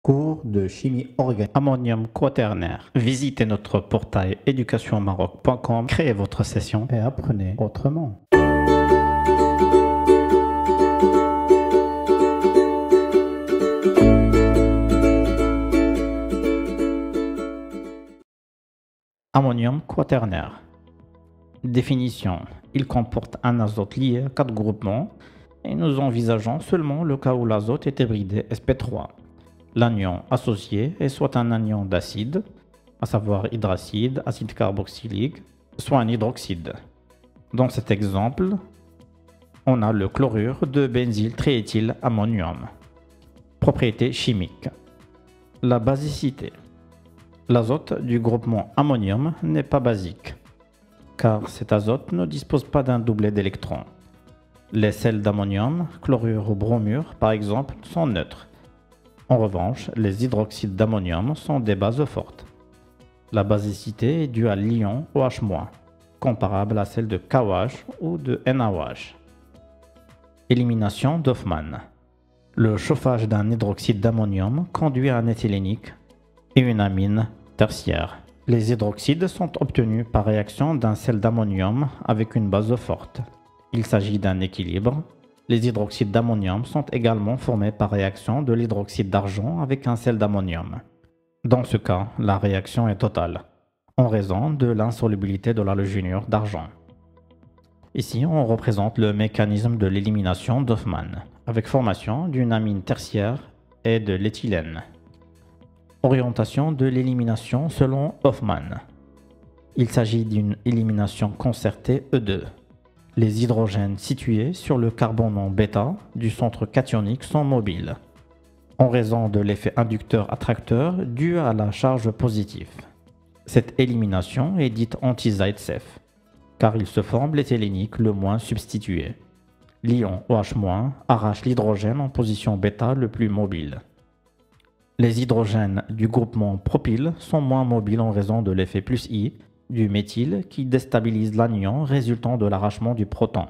Cours de chimie organique. Ammonium quaternaire. Visitez notre portail educationmaroc.com, créez votre session Et apprenez autrement. Ammonium quaternaire. Définition. Il comporte un azote lié à 4 groupements et nous envisageons seulement le cas où l'azote est hybridé sp3. L'anion associé est soit un anion d'acide, à savoir hydracide, acide carboxylique, soit un hydroxyde. Dans cet exemple, on a le chlorure de benzyltriéthylammonium. Propriétés chimiques. La basicité. L'azote du groupement ammonium n'est pas basique, car cet azote ne dispose pas d'un doublet d'électrons. Les sels d'ammonium, chlorure ou bromure par exemple, sont neutres. En revanche, les hydroxydes d'ammonium sont des bases fortes. La basicité est due à l'ion OH-, comparable à celle de KOH ou de NaOH. Élimination d'Hoffmann. Le chauffage d'un hydroxyde d'ammonium conduit à un éthylénique et une amine tertiaire. Les hydroxydes sont obtenus par réaction d'un sel d'ammonium avec une base forte. Il s'agit d'un équilibre. Les hydroxydes d'ammonium sont également formés par réaction de l'hydroxyde d'argent avec un sel d'ammonium. Dans ce cas, la réaction est totale, en raison de l'insolubilité de l'halogénure d'argent. Ici, on représente le mécanisme de l'élimination d'Hoffmann, avec formation d'une amine tertiaire et de l'éthylène. Orientation de l'élimination selon Hoffmann. Il s'agit d'une élimination concertée E2. Les hydrogènes situés sur le carbonon bêta du centre cationique sont mobiles, en raison de l'effet inducteur-attracteur dû à la charge positive. Cette élimination est dite anti-Zaitsev, car il se forme l'éthylénique le moins substitué. L'ion OH- arrache l'hydrogène en position bêta le plus mobile. Les hydrogènes du groupement propyle sont moins mobiles en raison de l'effet +I du méthyle qui déstabilise l'anion résultant de l'arrachement du proton.